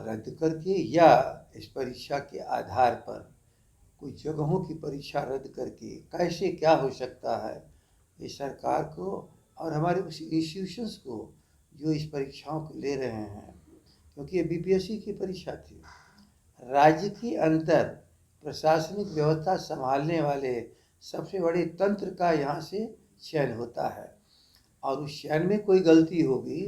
रद्द करके या इस परीक्षा के आधार पर कुछ जगहों की परीक्षा रद्द करके कैसे क्या हो सकता है, ये सरकार को और हमारे उस इंस्टीट्यूशंस को जो इस परीक्षाओं को ले रहे हैं, क्योंकि ये बीपीएससी की परीक्षा थी। राज्य की अंतर प्रशासनिक व्यवस्था संभालने वाले सबसे बड़े तंत्र का यहाँ से चयन होता है, और उस चयन में कोई गलती होगी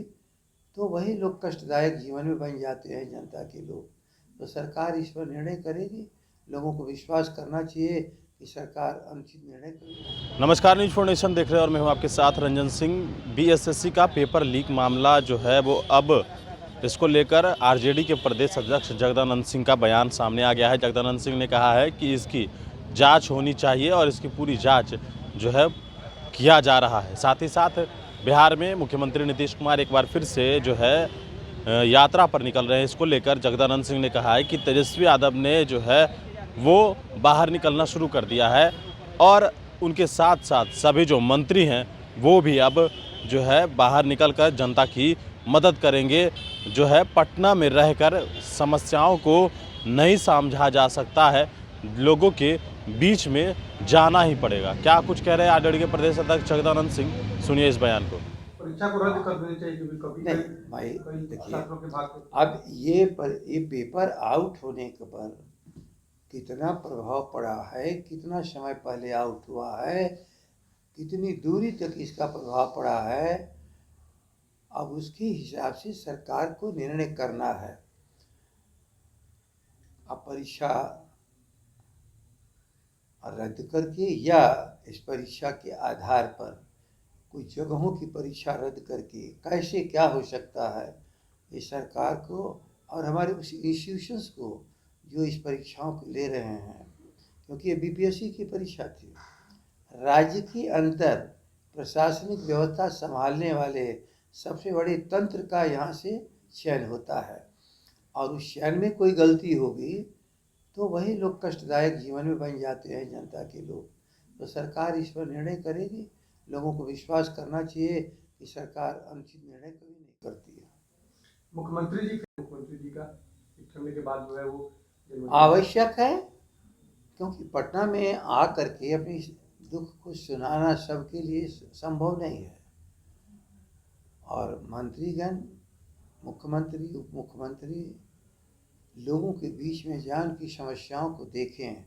तो वही लोग कष्टदायक जीवन में बन जाते हैं, जनता के लोग। तो सरकार इस पर निर्णय करेगी, लोगों को विश्वास करना चाहिए कि सरकार अनुचित निर्णय करेगी। नमस्कार, न्यूज़ फॉर नेशन देख रहे हैं और मैं हूं आपके साथ रंजन सिंह। बीएसएससी का पेपर लीक मामला जो है वो अब इसको लेकर आरजेडी के प्रदेश अध्यक्ष जगदानंद सिंह का बयान सामने आ गया है। जगदानंद सिंह ने कहा है कि इसकी जांच होनी चाहिए और इसकी पूरी जांच जो है किया जा रहा है। साथ ही साथ बिहार में मुख्यमंत्री नीतीश कुमार एक बार फिर से जो है यात्रा पर निकल रहे हैं। इसको लेकर जगदानंद सिंह ने कहा है कि तेजस्वी यादव ने जो है वो बाहर निकलना शुरू कर दिया है और उनके साथ साथ सभी जो मंत्री हैं वो भी अब जो है बाहर निकलकर जनता की मदद करेंगे। जो है पटना में रहकर समस्याओं को नहीं समझा जा सकता है, लोगों के बीच में जाना ही पड़ेगा। क्या कुछ कह रहे हैं आरजेडी के प्रदेश अध्यक्ष जगदानंद सिंह, सुनिए इस बयान को। परीक्षा को रद्द कर देनी चाहिए क्योंकि कभी नहीं भाई, देखिए, अब ये पेपर आउट होने के बाद कितना प्रभाव पड़ा है, कितना समय पहले आउट हुआ है, कितनी दूरी तक इसका प्रभाव पड़ा है, अब उसके हिसाब से सरकार को निर्णय करना है। अब परीक्षा रद्द करके या इस परीक्षा के आधार पर कुछ जगहों की परीक्षा रद्द करके कैसे क्या हो सकता है, ये सरकार को और हमारे उस इंस्टीट्यूशंस को जो इस परीक्षाओं को ले रहे हैं, क्योंकि ये बीपीएससी की परीक्षा थी। राज्य की अंतर प्रशासनिक व्यवस्था संभालने वाले सबसे बड़े तंत्र का यहाँ से चयन होता है, और उस चयन में कोई गलती होगी तो वही लोग कष्टदायक जीवन में बन जाते हैं, जनता के लोग। तो सरकार इस पर निर्णय करेगी, लोगों को विश्वास करना चाहिए कि सरकार अनुचित निर्णय कभी नहीं करती है। मुख्यमंत्री जी का ठंडे के बाद जो है वो आवश्यक है, क्योंकि पटना में आ करके अपनी दुख को सुनाना सबके लिए संभव नहीं है, और मंत्रीगण, मुख्यमंत्री, उप मुख्यमंत्री लोगों के बीच में जान की समस्याओं को देखें,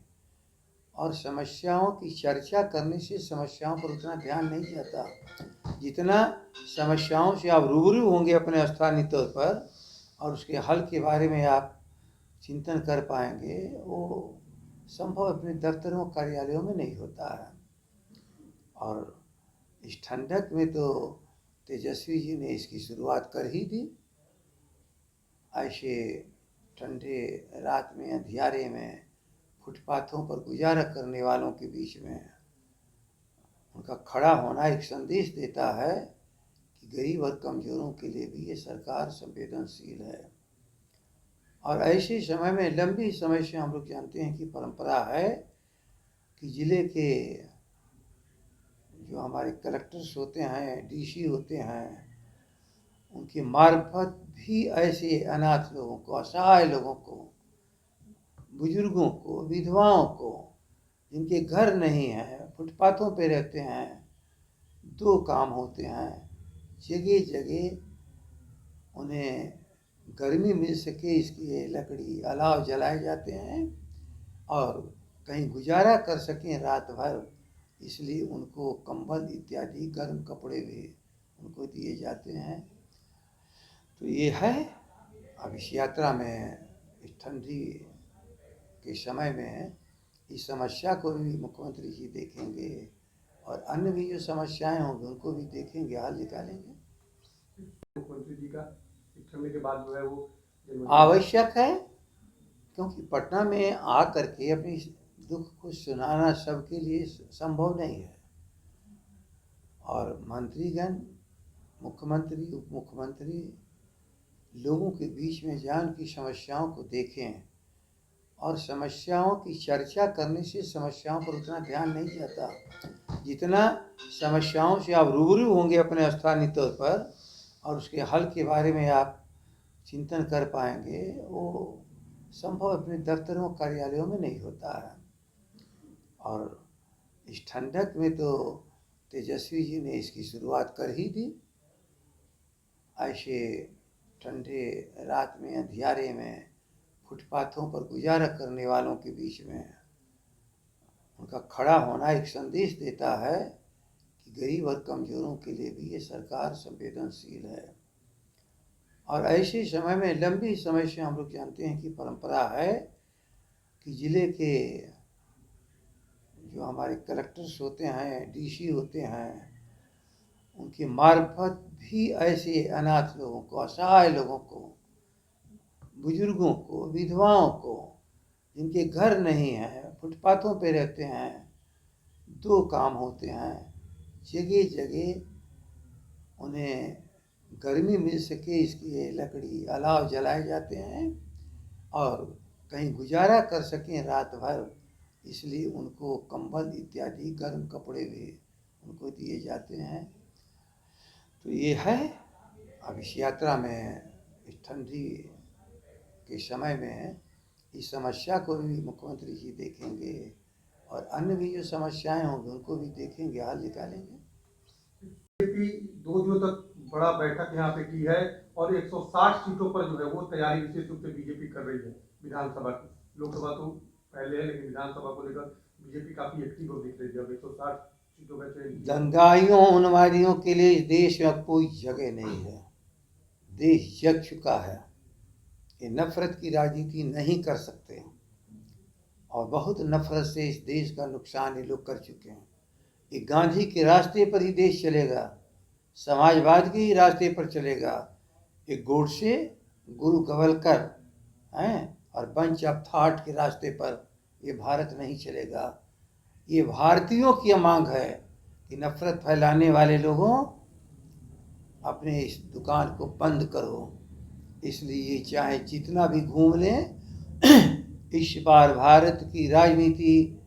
और समस्याओं की चर्चा करने से समस्याओं पर उतना ध्यान नहीं जाता जितना समस्याओं से आप रूबरू होंगे अपने स्थानीय तौर पर और उसके हल के बारे में आप चिंतन कर पाएंगे, वो संभव अपने दफ्तरों कार्यालयों में नहीं होता है। और इस ठंडक में तो तेजस्वी जी ने इसकी शुरुआत कर ही दी। ऐसे ठंडे रात में, अंधियारे में, फुटपाथों पर गुजारा करने वालों के बीच में उनका खड़ा होना एक संदेश देता है कि गरीब और कमज़ोरों के लिए भी ये सरकार संवेदनशील है। और ऐसे समय में, लंबी समय से हम लोग जानते हैं कि परंपरा है कि ज़िले के जो हमारे कलेक्टर्स होते हैं, डीसी होते हैं, उनके मार्फत भी ऐसे अनाथ लोगों को, असहाय लोगों को, बुजुर्गों को, विधवाओं को, जिनके घर नहीं हैं, फुटपाथों पे रहते हैं, दो काम होते हैं। जगह जगह उन्हें गर्मी मिल सके इसके लिए लकड़ी, अलाव जलाए जाते हैं, और कहीं गुजारा कर सकें रात भर, इसलिए उनको कंबल इत्यादि गर्म कपड़े भी उनको दिए जाते हैं। तो ये है, अब इस यात्रा में, इस ठंडी के समय में इस समस्या को भी मुख्यमंत्री जी देखेंगे, और अन्य भी जो समस्याएं होंगी उनको भी देखेंगे, हल निकालेंगे। मुख्यमंत्री जी का ठंडे के बाद जो है वो आवश्यक है, क्योंकि पटना में आ करके अपनी दुख को सुनाना सबके लिए संभव नहीं है, और मंत्रीगण, मुख्यमंत्री, उप मुख्यमंत्री लोगों के बीच में जान की समस्याओं को देखें, और समस्याओं की चर्चा करने से समस्याओं पर उतना ध्यान नहीं जाता जितना समस्याओं से आप रूबरू होंगे अपने स्थानीय तौर पर और उसके हल के बारे में आप चिंतन कर पाएंगे वो संभव अपने दफ्तरों कार्यालयों में नहीं होता है। और इस ठंडक में तो तेजस्वी जी ने इसकी शुरुआत कर ही दी। ऐसे ठंडे रात में अंधियारे में फुटपाथों पर गुजारा करने वालों के बीच में उनका खड़ा होना एक संदेश देता है कि गरीब और कमज़ोरों के लिए भी ये सरकार संवेदनशील है। और ऐसे समय में लंबी समय से हम लोग जानते हैं कि परंपरा है कि ज़िले के जो हमारे कलेक्टर्स होते हैं, डीसी होते हैं, उनकी मार्फत भी ऐसे अनाथ लोगों को, असहाय लोगों को, बुजुर्गों को, विधवाओं को, जिनके घर नहीं हैं, फुटपाथों पे रहते हैं, दो काम होते हैं। जगह जगह उन्हें गर्मी मिल सके इसके लिए लकड़ी अलाव जलाए जाते हैं और कहीं गुजारा कर सकें रात भर, इसलिए उनको कंबल इत्यादि गर्म कपड़े भी उनको दिए जाते हैं। तो ये है। अब इस यात्रा में इस ठंडी के समय में इस समस्या को भी मुख्यमंत्री जी देखेंगे और अन्य भी जो समस्याएं होंगी उनको भी देखेंगे, हल निकालेंगे। बीजेपी 2 दिनों तक बड़ा बैठक यहाँ पे की है और 160 सीटों पर जो है वो तैयारी विशेष रूप से बीजेपी कर रही है विधानसभा की। लोकसभा तो पहले है, लेकिन विधानसभा को लेकर बीजेपी काफी एक्टिव हो दिख रही है। अब 160 सीटों का चयन किया। दंगाइयों उन्मादियों के लिए इस देश में अब कोई जगह नहीं है। देश जग चुका है। ये नफरत की राजनीति नहीं कर सकते और बहुत नफरत से इस देश का नुकसान ये लोग कर चुके हैं। ये गांधी के रास्ते पर ही देश चलेगा, समाजवाद के ही रास्ते पर चलेगा। ये गोडसे, गुरु गवलकर हैं और बंच ऑफ थॉट के रास्ते पर ये भारत नहीं चलेगा। ये भारतीयों की मांग है कि नफरत फैलाने वाले लोगों अपने इस दुकान को बंद करो। इसलिए चाहे जितना भी घूम लें, इस बार भारत की राजनीति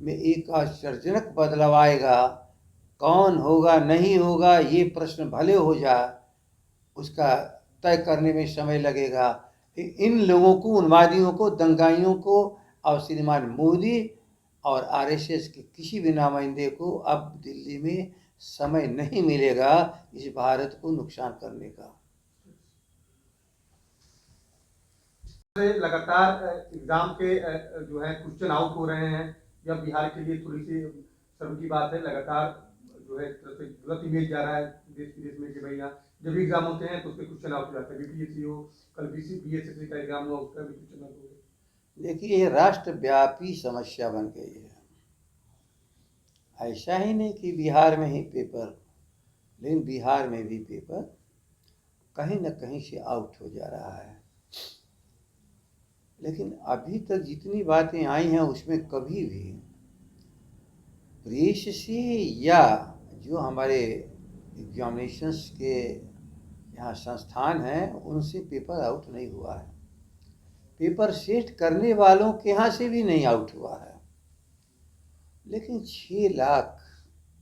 में एक आश्चर्यजनक बदलाव आएगा। कौन होगा नहीं होगा ये प्रश्न भले हो जाए, उसका तय करने में समय लगेगा। इन लोगों को, उन्मादियों को, दंगाइयों को और श्रीमान मोदी और आरएसएस के किसी भी नुमाइंदे को अब दिल्ली में समय नहीं मिलेगा इस भारत को नुकसान करने का। लगातार एग्जाम के जो है क्वेश्चन आउट हो रहे हैं, या बिहार के लिए थोड़ी सी शर्म की बात है। लगातार जो है गलत इमेज जा रहा है देश विदेश में कि भैया जब भी एग्जाम होते हैं तो उसके क्वेश्चन आउट हो जाते हैं। बीपीएससी हो, कल बीएसएससी का एग्जाम हुआ, उसका भी क्वेश्चन आउट हो गया। देखिए, ये राष्ट्रव्यापी समस्या बन गई है। ऐसा ही नहीं कि बिहार में ही पेपर, लेकिन बिहार में भी पेपर कहीं न कहीं से आउट हो जा रहा है। लेकिन अभी तक जितनी बातें आई हैं उसमें कभी भी प्रेस से या जो हमारे एग्जामिनेशंस के यहाँ संस्थान हैं उनसे पेपर आउट नहीं हुआ है। पेपर सेट करने वालों के यहाँ से भी नहीं आउट हुआ है। लेकिन 6 लाख,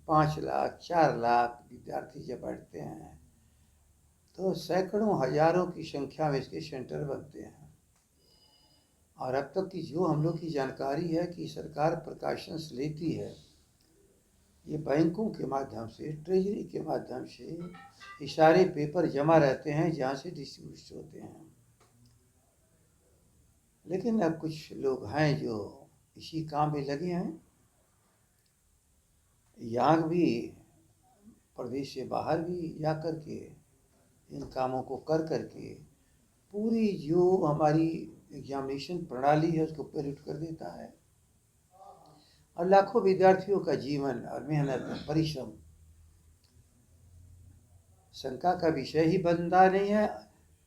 5 लाख, 4 लाख विद्यार्थी जब बैठते हैं तो सैकड़ों हजारों की संख्या में इसके सेंटर बनते हैं। और अब तक की जो हम लोग की जानकारी है कि सरकार प्रिकॉशंस लेती है, ये बैंकों के माध्यम से, ट्रेजरी के माध्यम से ये सारे पेपर जमा रहते हैं जहाँ से डिस्ट्रीब्यूट होते हैं। लेकिन अब कुछ लोग हैं जो इसी काम में लगे हैं, यहाँ भी प्रदेश से बाहर भी जा कर के इन कामों को कर करके पूरी जो हमारी एग्जामिनेशन प्रणाली है उसको पोल्यूट कर देता है। और लाखों विद्यार्थियों का जीवन और मेहनत, परिश्रम शंका का विषय ही बनता नहीं है।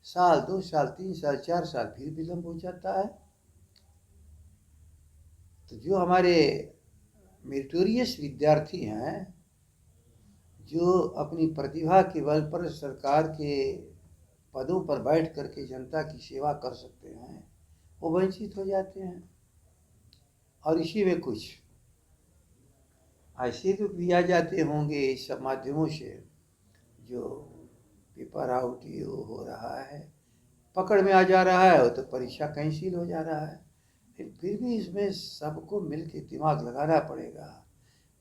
साल, 2 साल, 3 साल, 4 साल फिर विलम्ब हो जाता है। तो जो हमारे मेरिटोरियस विद्यार्थी हैं, जो अपनी प्रतिभा के बल पर सरकार के पदों पर बैठ करके जनता की सेवा कर सकते हैं, वो वंचित हो जाते हैं। और इसी में कुछ ऐसे तो किया जाते होंगे इस सब माध्यमों से जो पेपर आउट हो रहा है, पकड़ में आ जा रहा है तो परीक्षा कैंसिल हो जा रहा है। फिर भी इसमें सबको मिल के दिमाग लगाना पड़ेगा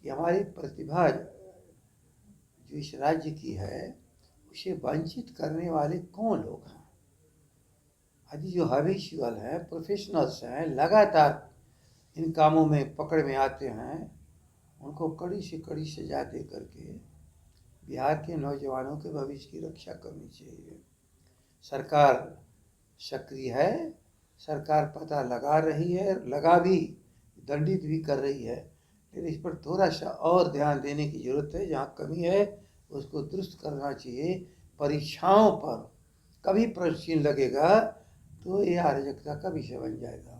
कि हमारी प्रतिभा जो इस राज्य की है उसे वंचित करने वाले कौन लोग हैं। यदि जो हैबिचुअल हैं, प्रोफेशनल्स हैं, लगातार इन कामों में पकड़ में आते हैं, उनको कड़ी से कड़ी सजा दे करके बिहार के नौजवानों के भविष्य की रक्षा करनी चाहिए। सरकार सक्रिय है, सरकार पता लगा रही है, लगा भी, दंडित भी कर रही है, लेकिन इस पर थोड़ा सा और ध्यान देने की ज़रूरत है। जहाँ कमी है उसको दुरुस्त करना चाहिए। परीक्षाओं पर कभी प्रश्न चिन्ह लगेगा तो ये अराजकता का विषय बन जाएगा।